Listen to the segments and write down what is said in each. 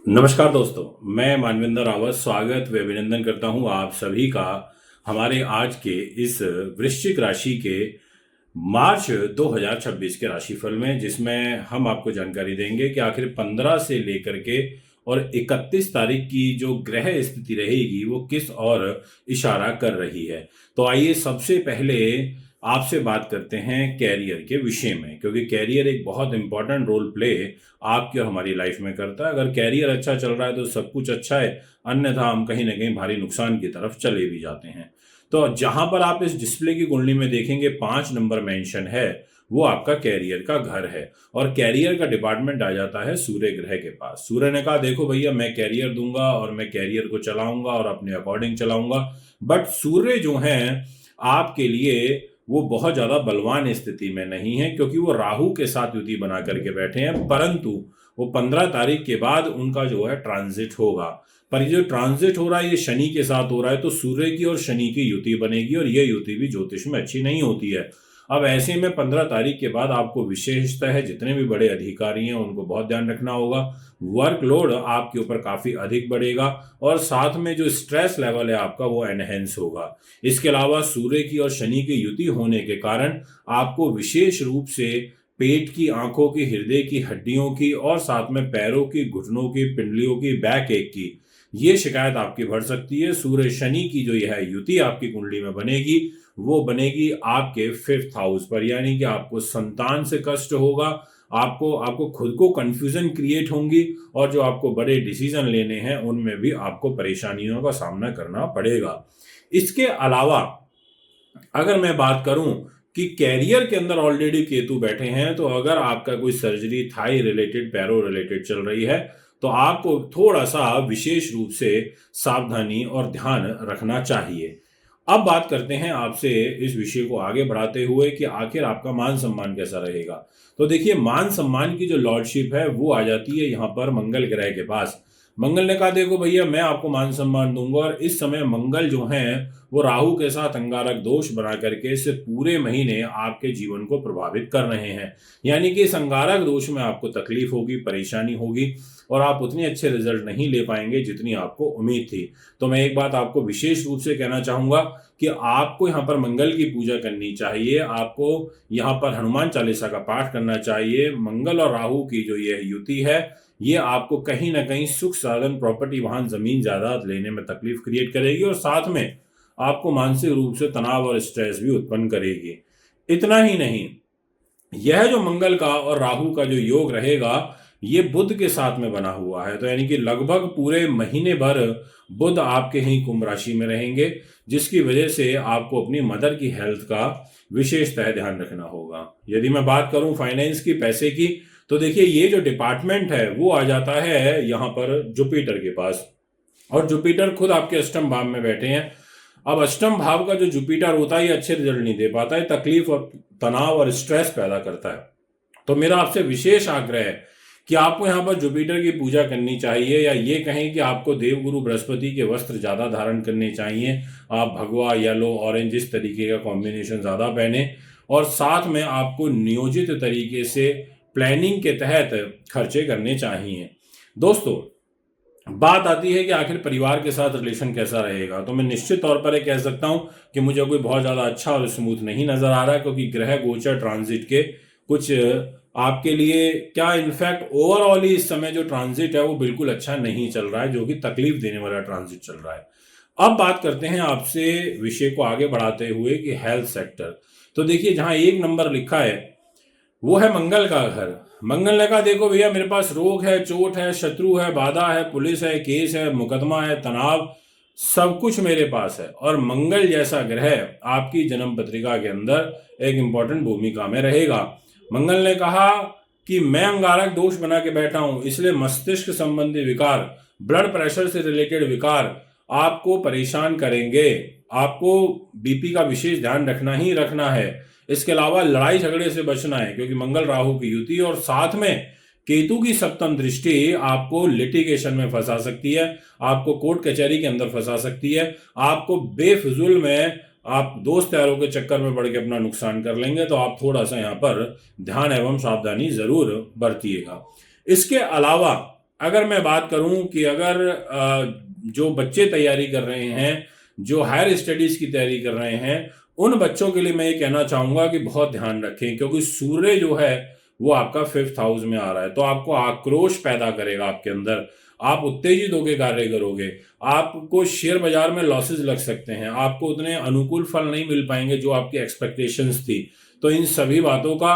नमस्कार दोस्तों, मैं मानवेंद्र रावत स्वागत व अभिनंदन करता हूं आप सभी का हमारे आज के इस वृश्चिक राशि के मार्च 2026 के राशिफल में, जिसमें हम आपको जानकारी देंगे कि आखिर 15 से लेकर के और 31 तारीख की जो ग्रह स्थिति रहेगी वो किस ओर इशारा कर रही है। तो आइए सबसे पहले आपसे बात करते हैं कैरियर के विषय में, क्योंकि कैरियर एक बहुत इंपॉर्टेंट रोल प्ले आपकी और हमारी लाइफ में करता है। अगर कैरियर अच्छा चल रहा है तो सब कुछ अच्छा है, अन्यथा हम कहीं ना कहीं भारी नुकसान की तरफ चले भी जाते हैं। तो जहां पर आप इस डिस्प्ले की कुंडली में देखेंगे 5 नंबर मेंशन है, वो आपका कैरियर का घर है और कैरियर का डिपार्टमेंट आ जाता है सूर्य ग्रह के पास। सूर्य ने कहा देखो भैया, मैं कैरियर दूंगा और मैं कैरियर को चलाऊंगा और अपने अकॉर्डिंग चलाऊंगा। बट सूर्य जो है आपके लिए वो बहुत ज्यादा बलवान स्थिति में नहीं है, क्योंकि वो राहु के साथ युति बना करके बैठे हैं। परंतु वो 15 तारीख के बाद उनका जो है ट्रांजिट होगा। पर ये जो ट्रांजिट हो रहा है ये शनि के साथ हो रहा है, तो सूर्य की और शनि की युति बनेगी और ये युति भी ज्योतिष में अच्छी नहीं होती है। अब ऐसे में 15 तारीख के बाद आपको विशेषतः है जितने भी बड़े अधिकारी हैं उनको बहुत ध्यान रखना होगा। वर्कलोड आपके ऊपर काफी अधिक बढ़ेगा और साथ में जो स्ट्रेस लेवल है आपका वो एनहेंस होगा। इसके अलावा सूर्य की और शनि की युति होने के कारण आपको विशेष रूप से पेट की, आंखों की, हृदय की, हड्डियों की और साथ में पैरों की, घुटनों की, पिंडलियों की, बैक एक की ये शिकायत आपकी बढ़ सकती है। सूर्य शनि की जो यह युति आपकी कुंडली में बनेगी वो बनेगी आपके 5th हाउस पर, यानी कि आपको संतान से कष्ट होगा, आपको आपको खुद को कंफ्यूजन क्रिएट होंगी और जो आपको बड़े डिसीजन लेने हैं उनमें भी आपको परेशानियों का सामना करना पड़ेगा। इसके अलावा अगर मैं बात करूं कि कैरियर के अंदर ऑलरेडी केतु बैठे हैं, तो अगर आपका कोई सर्जरी थाई रिलेटेड, पैरो रिलेटेड चल रही है तो आपको थोड़ा सा विशेष रूप से सावधानी और ध्यान रखना चाहिए। अब बात करते हैं आपसे इस विषय को आगे बढ़ाते हुए कि आखिर आपका मान सम्मान कैसा रहेगा। तो देखिए, मान सम्मान की जो लॉर्डशिप है वो आ जाती है यहाँ पर मंगल ग्रह के पास। मंगल ने कहा देखो भैया, मैं आपको मान सम्मान दूंगा और इस समय मंगल जो है वो राहु के साथ अंगारक दोष बना करके इस पूरे महीने आपके जीवन को प्रभावित कर रहे हैं। यानी कि इस अंगारक दोष में आपको तकलीफ होगी, परेशानी होगी और आप उतने अच्छे रिजल्ट नहीं ले पाएंगे जितनी आपको उम्मीद थी। तो मैं एक बात आपको विशेष रूप से कहना चाहूंगा कि आपको यहाँ पर मंगल की पूजा करनी चाहिए, आपको यहाँ पर हनुमान चालीसा का पाठ करना चाहिए। मंगल और राहु की जो यह युति है ये आपको कहीं ना कहीं सुख साधन, प्रॉपर्टी, वाहन, जमीन, जायदाद लेने में तकलीफ क्रिएट करेगी और साथ में आपको मानसिक रूप से तनाव और स्ट्रेस भी उत्पन्न करेगी। इतना ही नहीं, यह जो मंगल का और राहु का जो योग रहेगा ये बुध के साथ में बना हुआ है, तो यानी कि लगभग पूरे महीने भर बुध आपके ही कुंभ राशि में रहेंगे, जिसकी वजह से आपको अपनी मदर की हेल्थ का विशेषतः ध्यान रखना होगा। यदि मैं बात करूं फाइनेंस की, पैसे की, तो देखिए ये जो डिपार्टमेंट है वो आ जाता है यहाँ पर जुपिटर के पास और जुपिटर खुद आपके अष्टम भाव में बैठे हैं। अब अष्टम भाव का जो जुपिटर होता है ये अच्छे रिजल्ट नहीं दे पाता है, तकलीफ और तनाव और स्ट्रेस पैदा करता है। तो मेरा आपसे विशेष आग्रह है कि आपको यहाँ पर जुपिटर की पूजा करनी चाहिए, या ये कहें कि आपको देवगुरु बृहस्पति के वस्त्र ज्यादा धारण करने चाहिए। आप भगवा, येलो, ऑरेंज इस तरीके का कॉम्बिनेशन ज्यादा पहने और साथ में आपको नियोजित तरीके से प्लानिंग के तहत खर्चे करने चाहिए। दोस्तों, बात आती है कि आखिर परिवार के साथ रिलेशन कैसा रहेगा, तो मैं निश्चित तौर पर यह कह सकता हूं कि मुझे कोई बहुत ज्यादा अच्छा और स्मूथ नहीं नजर आ रहा है, क्योंकि ग्रह गोचर ट्रांजिट के कुछ आपके लिए क्या, इनफैक्ट ओवरऑल ही इस समय जो ट्रांजिट है वो बिल्कुल अच्छा नहीं चल रहा है, जो कि तकलीफ देने वाला ट्रांजिट चल रहा है। अब बात करते हैं आपसे विषय को आगे बढ़ाते हुए कि हेल्थ सेक्टर। तो देखिए, जहां 1 नंबर लिखा है वो है मंगल का घर। मंगल ने कहा देखो भैया, मेरे पास रोग है, चोट है, शत्रु है, बाधा है, पुलिस है, केस है, मुकदमा है, तनाव, सब कुछ मेरे पास है। और मंगल जैसा ग्रह आपकी जन्म पत्रिका के अंदर एक इंपॉर्टेंट भूमिका में रहेगा। मंगल ने कहा कि मैं अंगारक दोष बना के बैठा हूं, इसलिए मस्तिष्क संबंधी विकार, ब्लड प्रेशर से रिलेटेड विकार आपको परेशान करेंगे। आपको बीपी का विशेष ध्यान रखना ही रखना है। इसके अलावा लड़ाई झगड़े से बचना है, क्योंकि मंगल राहु की युति और साथ में केतु की सप्तम दृष्टि आपको लिटिगेशन में फंसा सकती है, आपको कोर्ट कचहरी के अंदर फंसा सकती है, आपको बेफिजुल में आप दोस्त यारों के चक्कर में पड़ के अपना नुकसान कर लेंगे। तो आप थोड़ा सा यहाँ पर ध्यान एवं सावधानी जरूर बरतिएगा। इसके अलावा अगर मैं बात करूं कि अगर जो बच्चे तैयारी कर रहे हैं, जो हायर स्टडीज की तैयारी कर रहे हैं, उन बच्चों के लिए मैं ये कहना चाहूंगा कि बहुत ध्यान रखें, क्योंकि सूर्य जो है वो आपका 5th हाउस में आ रहा है, तो आपको आक्रोश पैदा करेगा आपके अंदर। आप उत्तेजित होकर कार्य करोगे, आपको शेयर बाजार में लॉसेस लग सकते हैं, आपको उतने अनुकूल फल नहीं मिल पाएंगे जो आपकी एक्सपेक्टेशंस थी। तो इन सभी बातों का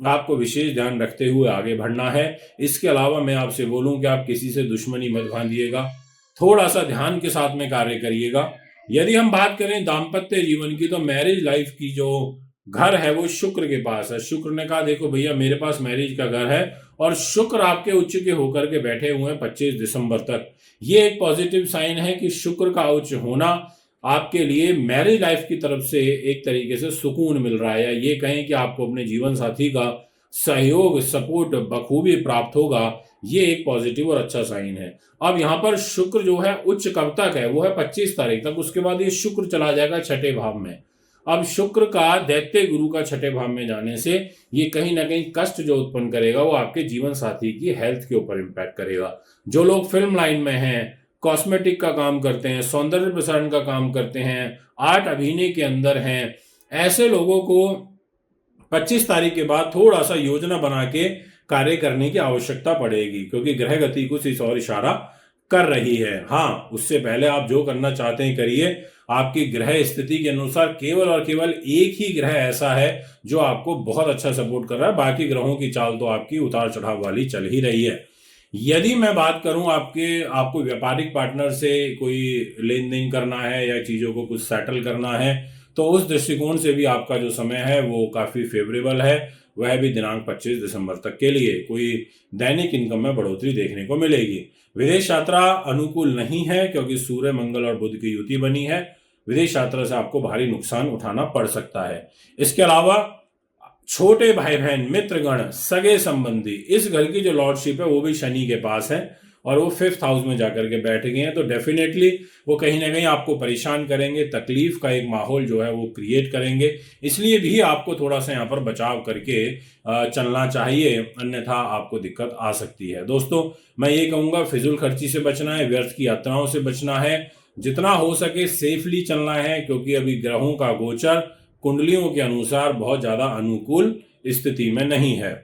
आपको विशेष ध्यान रखते हुए आगे बढ़ना है। इसके अलावा मैं आपसे बोलूं कि आप किसी से दुश्मनी मत बांधिएगा, थोड़ा सा ध्यान के साथ में कार्य करिएगा। यदि हम बात करें दाम्पत्य जीवन की, तो मैरिज लाइफ की जो घर है वो शुक्र के पास है। शुक्र ने कहा देखो भैया मेरे पास मैरिज का घर है, और शुक्र आपके उच्च के होकर के बैठे हुए हैं 25 दिसंबर तक। ये एक पॉजिटिव साइन है कि शुक्र का उच्च होना आपके लिए मैरिज लाइफ की तरफ से एक तरीके से सुकून मिल रहा है, या ये कहें कि आपको अपने जीवन साथी का सहयोग, सपोर्ट बखूबी प्राप्त होगा। ये एक पॉजिटिव और अच्छा साइन है। अब यहाँ पर शुक्र जो है उच्च कब तक है, वो है 25 तारीख तक। उसके बाद ये शुक्र चला जाएगा छठे भाव में। अब शुक्र का दैत्य गुरु का छठे भाव में जाने से ये कहीं ना कहीं कष्ट जो उत्पन्न करेगा वो आपके जीवन साथी की हेल्थ के ऊपर इम्पैक्ट करेगा। जो लोग फिल्म लाइन में हैं, कॉस्मेटिक का काम करते हैं, सौंदर्य प्रसारण का काम करते हैं, आर्ट अभिनय के अंदर हैं, ऐसे लोगों को 25 तारीख के बाद थोड़ा सा योजना बना के कार्य करने की आवश्यकता पड़ेगी, क्योंकि ग्रह गति कुछ इस और इशारा कर रही है। हाँ, उससे पहले आप जो करना चाहते हैं करिए। आपकी ग्रह स्थिति के अनुसार केवल और केवल एक ही ग्रह ऐसा है जो आपको बहुत अच्छा सपोर्ट कर रहा है, बाकी ग्रहों की चाल तो आपकी उतार चढ़ाव वाली चल ही रही है। यदि मैं बात करूं आपको व्यापारिक पार्टनर से कोई लेन देन करना है या चीजों को कुछ सेटल करना है, तो उस दृष्टिकोण से भी आपका जो समय है वो काफी फेवरेबल है। वह भी दिनांक 25 दिसंबर तक के लिए कोई दैनिक इनकम में बढ़ोतरी देखने को मिलेगी। विदेश यात्रा अनुकूल नहीं है, क्योंकि सूर्य, मंगल और बुध की युति बनी है। विदेश यात्रा से आपको भारी नुकसान उठाना पड़ सकता है। इसके अलावा छोटे भाई बहन, मित्रगण, सगे संबंधी, इस घर की जो लॉर्डशिप है वो भी शनि के पास है, और वो 5th हाउस में जाकर के बैठ गए हैं। तो डेफिनेटली वो कहीं ना कहीं आपको परेशान करेंगे, तकलीफ का एक माहौल जो है वो क्रिएट करेंगे। इसलिए भी आपको थोड़ा सा यहाँ पर बचाव करके चलना चाहिए, अन्यथा आपको दिक्कत आ सकती है। दोस्तों, मैं ये कहूँगा फिजूल खर्ची से बचना है, व्यर्थ की यात्राओं से बचना है, जितना हो सके सेफली चलना है, क्योंकि अभी ग्रहों का गोचर कुंडलियों के अनुसार बहुत ज्यादा अनुकूल स्थिति में नहीं है।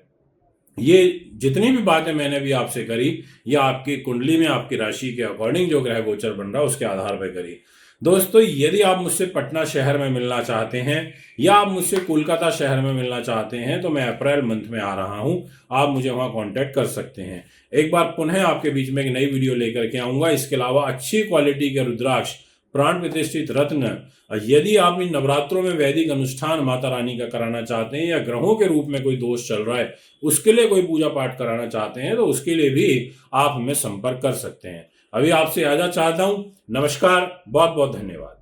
ये जितनी भी बातें मैंने भी आपसे करी, या आपकी कुंडली में आपकी राशि के अकॉर्डिंग जो ग्रह गोचर बन रहा है उसके आधार पर करी। दोस्तों, यदि आप मुझसे पटना शहर में मिलना चाहते हैं या आप मुझसे कोलकाता शहर में मिलना चाहते हैं, तो मैं अप्रैल मंथ में आ रहा हूं, आप मुझे वहां कांटेक्ट कर सकते हैं। एक बार पुनः आपके बीच में एक नई वीडियो लेकर के आऊंगा। इसके अलावा अच्छी क्वालिटी के रुद्राक्ष, प्राण प्रतिष्ठित रत्न, यदि आप इन नवरात्रों में वैदिक अनुष्ठान माता रानी का कराना चाहते हैं, या ग्रहों के रूप में कोई दोष चल रहा है उसके लिए कोई पूजा पाठ कराना चाहते हैं, तो उसके लिए भी आप हमें संपर्क कर सकते हैं। अभी आपसे आजा चाहता हूं। नमस्कार, बहुत बहुत धन्यवाद।